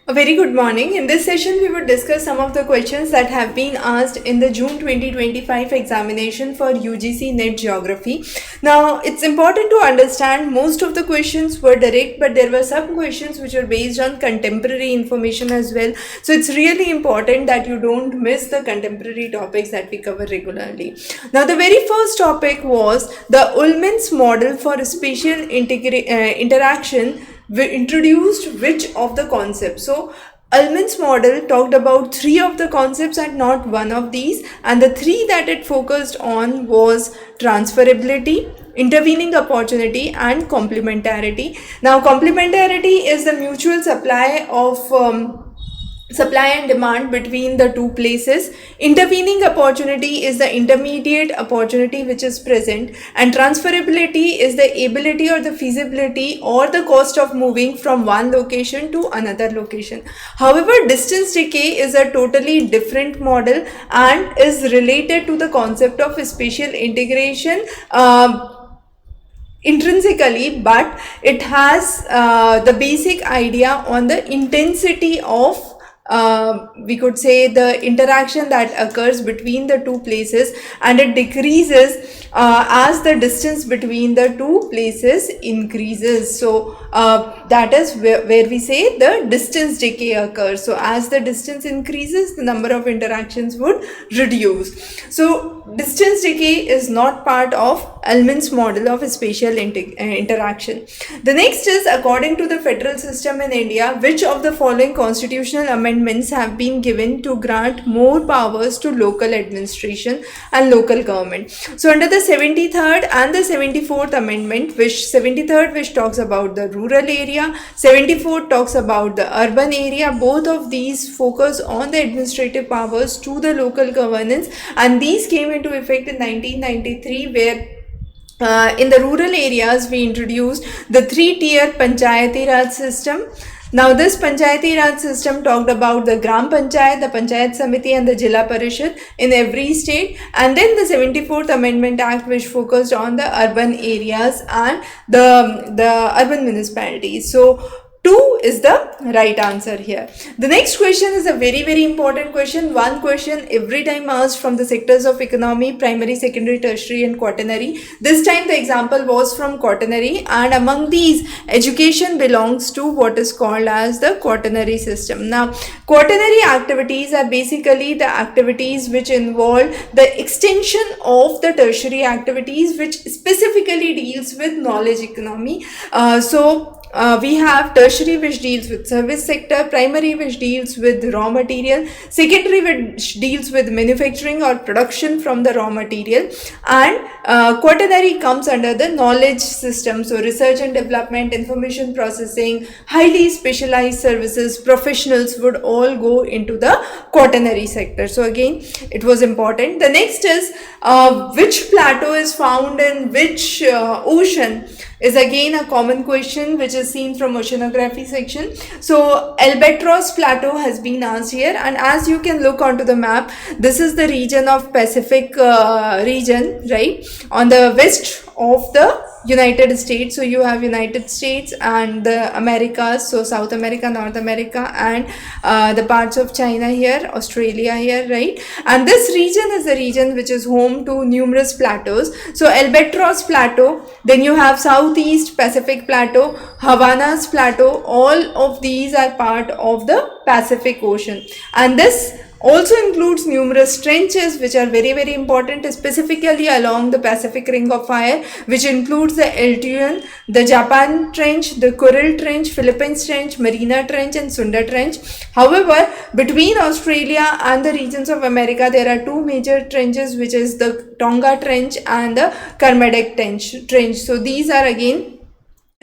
A very good morning. In this session, we would discuss some of the questions that have been asked in the June 2025 examination for UGC NET Geography. Now, it's important to understand most of the questions were direct, but there were some questions which are based on contemporary information as well. So, it's really important that you don't miss the contemporary topics that we cover regularly. Now, the very first topic was the Ullmann's model for spatial interaction introduced which of the concepts. So Ullmann's model talked about three of the concepts and not one of these, and the three that it focused on was transferability, intervening opportunity, and complementarity. Now complementarity is the mutual supply and demand between the two places. Intervening opportunity is the intermediate opportunity which is present, and transferability is the ability or the feasibility or the cost of moving from one location to another location. However, distance decay is a totally different model and is related to the concept of spatial integration intrinsically, but it has the basic idea on the intensity of we could say the interaction that occurs between the two places, and it decreases as the distance between the two places increases. So that is where we say the distance decay occurs. So as the distance increases, the number of interactions would reduce. So distance decay is not part of Ullmann's model of spatial interaction. The next is, according to the federal system in India, which of the following constitutional amendments have been given to grant more powers to local administration and local government? So under the 73rd and the 74th amendment, which 73rd which talks about the rural area, 74th talks about the urban area, both of these focus on the administrative powers to the local governance, and these came into effect in 1993, where in the rural areas we introduced the three-tier Panchayati Raj system. Now this Panchayati Raj system talked about the Gram Panchayat, the Panchayat Samiti and the Jilla Parishad in every state, and then the 74th Amendment Act which focused on the urban areas and the urban municipalities. So 2 is the right answer here. The next question is a very important question. One question every time asked from the sectors of economy: primary, secondary, tertiary and quaternary. This time the example was from quaternary, and among these, education belongs to what is called as the quaternary system. Now quaternary activities are basically the activities which involve the extension of the tertiary activities, which specifically deals with knowledge economy. We have tertiary which deals with service sector, primary which deals with raw material, secondary which deals with manufacturing or production from the raw material, and quaternary comes under the knowledge system. So research and development, information processing, highly specialized services, professionals would all go into the quaternary sector. So again, it was important. The next is which plateau is found in which ocean, is again a common question which is seen from oceanography section. So Albatross Plateau has been asked here, and as you can look onto the map, this is the region of Pacific region, right, on the west of the United States. So you have United States and the Americas, so South America, North America, and the parts of China here, Australia here, right? And this region is the region which is home to numerous plateaus. So Albatross Plateau, then you have Southeast Pacific Plateau, Havana's Plateau, all of these are part of the Pacific Ocean. And this also includes numerous trenches which are very important, specifically along the Pacific Ring of Fire, which includes the Altuyan, the Japan Trench, the Kuril Trench, Philippines Trench, Marina Trench and Sunda Trench. However, between Australia and the regions of America, there are two major trenches, which is the Tonga Trench and the Kermadec Trench. So these are again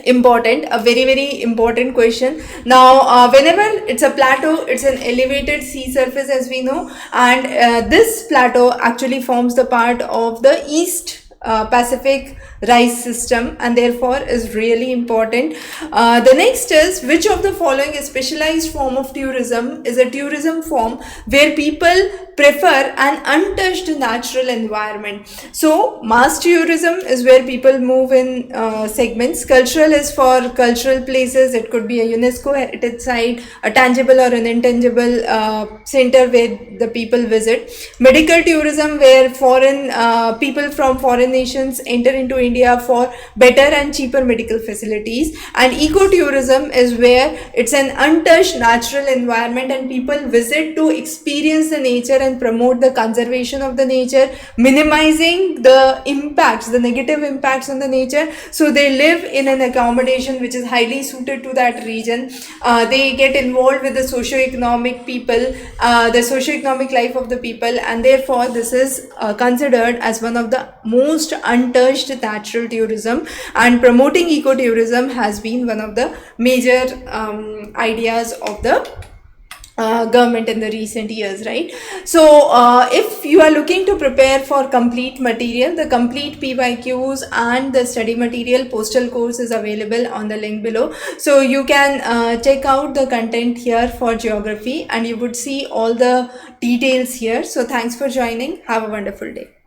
important, a very important question. Now whenever it's a plateau, it's an elevated sea surface, as we know, and this plateau actually forms the part of the East Pacific rice system, and therefore is really important. The next is, which of the following is specialized form of tourism is a tourism form where people prefer an untouched natural environment. So mass tourism is where people move in segments. Cultural is for cultural places. It could be a UNESCO heritage site, a tangible or an intangible center where the people visit. Medical tourism, where foreign people from foreign nations enter into India for better and cheaper medical facilities. And ecotourism is where it's an untouched natural environment and people visit to experience the nature and promote the conservation of the nature, minimizing the impacts, the negative impacts on the nature. So they live in an accommodation which is highly suited to that region. They get involved with the socio-economic people, the socio-economic life of the people, and therefore this is considered as one of the most untouched natural tourism. And promoting ecotourism has been one of the major ideas of the government in the recent years, right? So if you are looking to prepare for complete material, the complete PYQs and the study material postal course is available on the link below. So you can check out the content here for geography and you would see all the details here. So thanks for joining. Have a wonderful day.